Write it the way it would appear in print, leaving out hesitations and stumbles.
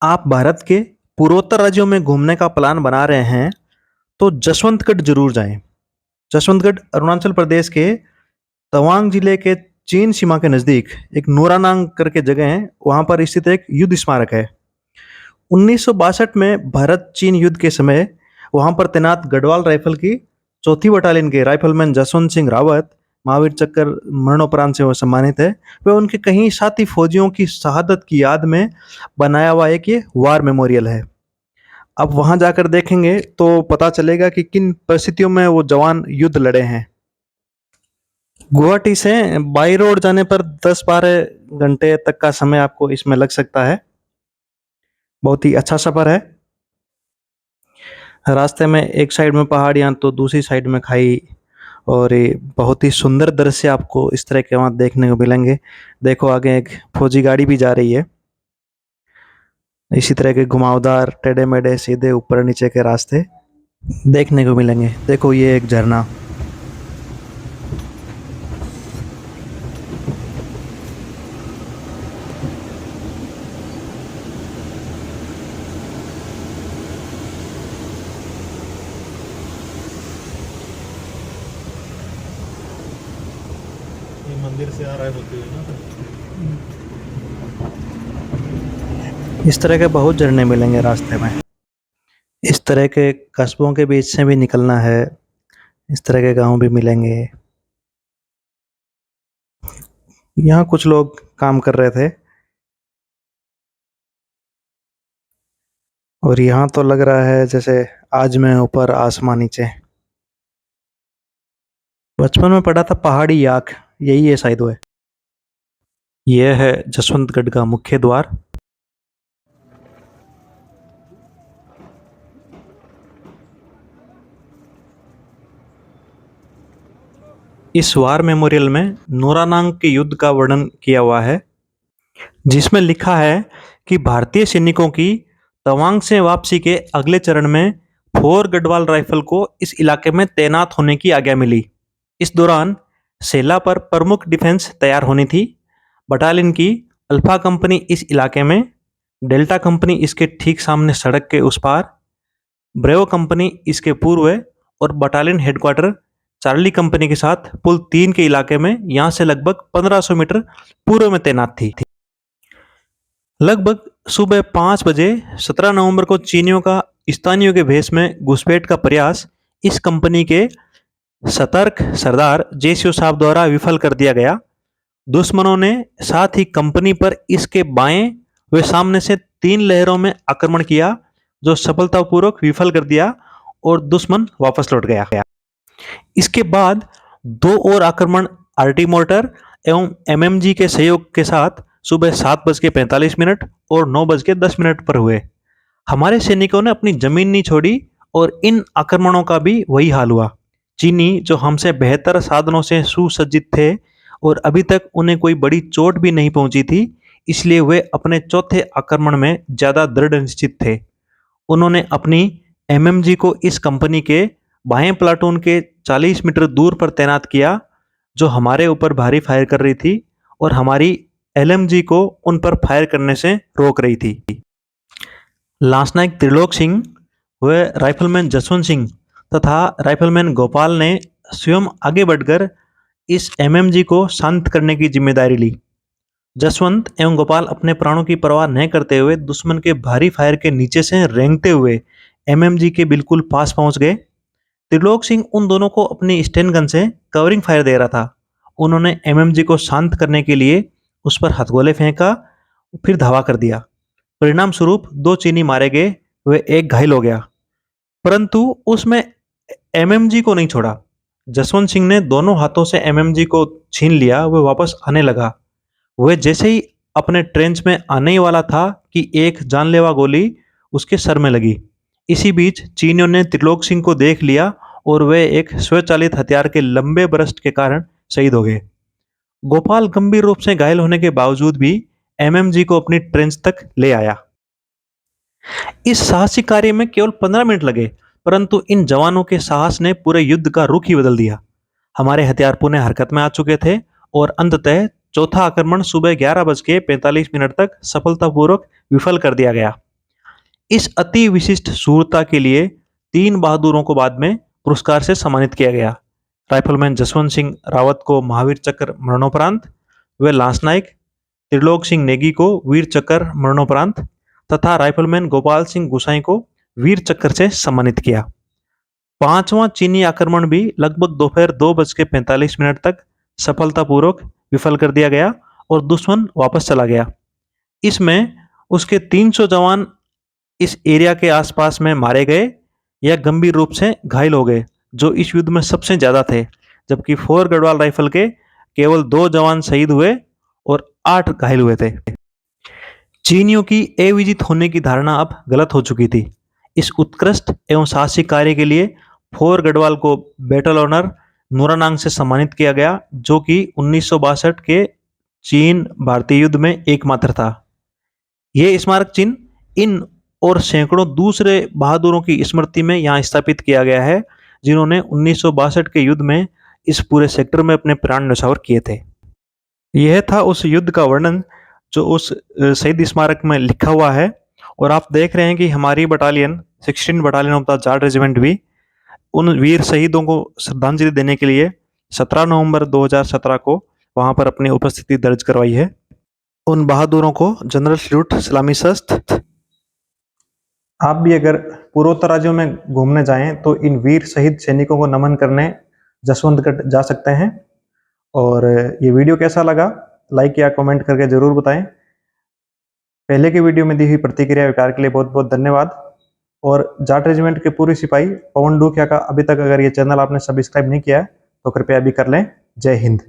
आप भारत के पूर्वोत्तर राज्यों में घूमने का प्लान बना रहे हैं, तो जसवंतगढ़ ज़रूर जाएँ। जसवंतगढ़ अरुणाचल प्रदेश के तवांग जिले के चीन सीमा के नज़दीक एक नूरानांग करके जगह है, वहाँ पर स्थित एक युद्ध स्मारक है। 1962 में भारत-चीन युद्ध के समय वहाँ पर तैनात गढ़वाल राइफल की चौथी बटालियन के राइफलमैन जसवंत सिंह रावत महावीर चक्र मरणोपरांत से वो सम्मानित है। वे उनके कई साथी फौजियों की शहादत की याद में बनाया हुआ एक ये वार मेमोरियल है। अब वहाँ जाकर देखेंगे तो पता चलेगा कि किन परिस्थितियों में वो जवान युद्ध लड़े हैं। गुवाहाटी से बाई रोड जाने पर 10-12 घंटे तक का समय आपको इसमें लग सकता है। बहुत ही अच्छा सफ़र है। रास्ते में एक साइड में पहाड़ियाँ तो दूसरी साइड में खाई और ये बहुत ही सुंदर दृश्य आपको इस तरह के वहाँ देखने को मिलेंगे। देखो आगे एक फौजी गाड़ी भी जा रही है। इसी तरह के घुमावदार टेढ़े-मेढ़े सीधे ऊपर नीचे के रास्ते देखने को मिलेंगे। देखो ये एक झरना। ये मंदिर से आ रहा है बोलते हुए ना। इस तरह के बहुत झरने मिलेंगे रास्ते में। इस तरह के कस्बों के बीच से भी निकलना है। इस तरह के गांव भी मिलेंगे। यहाँ कुछ लोग काम कर रहे थे और यहाँ तो लग रहा है जैसे आज मैं ऊपर आसमां नीचे। बचपन में पढ़ा था पहाड़ी याक, यही है शायद वो है। यह है जसवंतगढ़ का मुख्य द्वार। इस वार मेमोरियल में नूरानांग के युद्ध का वर्णन किया हुआ है, जिसमें लिखा है कि भारतीय सैनिकों की तवांग से वापसी के अगले चरण में 4 गढ़वाल राइफल को इस इलाके में तैनात होने की आज्ञा मिली। इस दौरान सेला पर प्रमुख डिफेंस तैयार होनी थी। बटालियन की अल्फा कंपनी इस इलाके में, डेल्टा कंपनी इसके ठीक सामने सड़क के उस पार, ब्रेवो कंपनी इसके पूर्व और बटालियन हेडक्वार्टर चार्ली कंपनी के साथ पुल 3 के इलाके में यहाँ से लगभग 1500 मीटर पूर्व में तैनात थी। लगभग सुबह 5 बजे 17 नवंबर को चीनियों का स्थानीयों के भेष में घुसपैठ का प्रयास इस कंपनी के सतर्क सरदार जेसीओ साहब द्वारा विफल कर दिया गया। दुश्मनों ने साथ ही कंपनी पर इसके बाएं व सामने से 3 लहरों में आक्रमण किया, जो सफलतापूर्वक विफल कर दिया और दुश्मन वापस लौट गया। इसके बाद 2 और आक्रमण आरटी मोर्टर एवं एमएमजी के सहयोग के साथ सुबह 7:45 और 9:10 पर हुए। हमारे सैनिकों ने अपनी जमीन नहीं छोड़ी और इन आक्रमणों का भी वही हाल हुआ। चीनी जो हमसे बेहतर साधनों से सुसज्जित थे और अभी तक उन्हें कोई बड़ी चोट भी नहीं पहुंची थी, इसलिए वे अपने चौथे आक्रमण में ज्यादा दृढ़ निश्चित थे। उन्होंने अपनी एमएमजी को इस कंपनी के बाएं प्लाटून के 40 मीटर दूर पर तैनात किया, जो हमारे ऊपर भारी फायर कर रही थी और हमारी एलएमजी को उन पर फायर करने से रोक रही थी। लांसनायक त्रिलोक सिंह व राइफलमैन जसवंत सिंह तथा राइफलमैन गोपाल ने स्वयं आगे बढ़कर इस एमएमजी को शांत करने की जिम्मेदारी ली। जसवंत एवं गोपाल अपने प्राणों की परवाह न करते हुए दुश्मन के भारी फायर के नीचे से रेंगते हुए एमएमजी के बिल्कुल पास पहुंच गए। त्रिलोक सिंह उन दोनों को अपनी स्टेन गन से कवरिंग फायर दे रहा था। उन्होंने एमएमजी को शांत करने के लिए उस पर हथगोले फेंका, फिर धावा कर दिया। परिणाम स्वरूप 2 चीनी मारे गए व 1 घायल हो गया, परंतु उसमें एमएमजी को नहीं छोड़ा। जसवंत सिंह ने दोनों हाथों से एमएमजी को छीन लिया। वह वापस आने लगा। वह जैसे ही अपने ट्रेंच में आने ही वाला था कि एक जानलेवा गोली उसके सर में लगी। इसी बीच चीनियों ने त्रिलोक सिंह को देख लिया और वे एक स्वचालित हथियार के लंबे बरस्ट के कारण शहीद हो गए। गोपाल गंभीर रूप से घायल होने के बावजूद भी एमएमजी को अपनी ट्रेंच तक ले आया। इस साहसी कार्य में केवल 15 मिनट लगे, परंतु इन जवानों के साहस ने पूरे युद्ध का रुख ही बदल दिया। हमारे हथियार पुनः हरकत में आ चुके थे और अंततः चौथा आक्रमण सुबह 11:45 तक सफलतापूर्वक विफल कर दिया गया। इस अति विशिष्ट शूरता के लिए 3 बहादुरों को बाद में पुरस्कार से सम्मानित किया गया। राइफलमैन जसवंत सिंह रावत को महावीर चक्र मरणोपरांत व लांस नायक त्रिलोक सिंह नेगी को वीर चक्र मरणोपरांत तथा राइफलमैन गोपाल सिंह गुसाई को वीर चक्र से सम्मानित किया। 5वां चीनी आक्रमण भी लगभग दोपहर 2:45 तक सफलतापूर्वक विफल कर दिया गया और दुश्मन वापस चला गया। इसमें उसके 300 जवान इस एरिया के आसपास में मारे गए या गंभीर रूप से घायल हो गए, जो इस युद्ध में सबसे ज्यादा थे, जबकि 4 गढ़वाल राइफल के केवल 2 जवान शहीद हुए और 8 घायल हुए थे। चीनियों की अविजित होने की धारणा अब गलत हो चुकी थी। इस उत्कृष्ट एवं साहसिक कार्य के लिए 4 गढ़वाल को बैटल ऑनर नूरानांग से सम्मानित किया गया, जो कि 1962 के चीन भारतीय युद्ध में एकमात्र था। यह स्मारक चिन्ह इन और सैकड़ों दूसरे बहादुरों की स्मृति में यहाँ स्थापित किया गया है, जिन्होंने 1962 के युद्ध में इस पूरे सेक्टर में अपने प्राण न्यौछावर किए थे। यह था उस युद्ध का वर्णन जो उस शहीद स्मारक में लिखा हुआ है। और आप देख रहे हैं कि हमारी battalion 16 battalion of the Jat regiment भी उन वीर शहीदों को श्रद्धांजलि देने के लिए 17 नवंबर 2017 को वहां पर अपनी उपस्थिति दर्ज करवाई है। उन बहादुरों को जनरल सल्यूट, सलामी शस्त्र। आप भी अगर पूर्वोत्तर राज्यों में घूमने जाएं तो इन वीर शहीद सैनिकों को नमन करने जसवंतगढ़ जा सकते हैं। और ये वीडियो कैसा लगा, लाइक या कमेंट करके जरूर बताएं। पहले की वीडियो में दी हुई प्रतिक्रिया विचार के लिए बहुत बहुत धन्यवाद। और जाट रेजिमेंट के पूर्व सिपाही पवन डूकिया का अभी तक अगर ये चैनल आपने सब्सक्राइब नहीं किया है तो कृपया अभी कर लें। जय हिंद।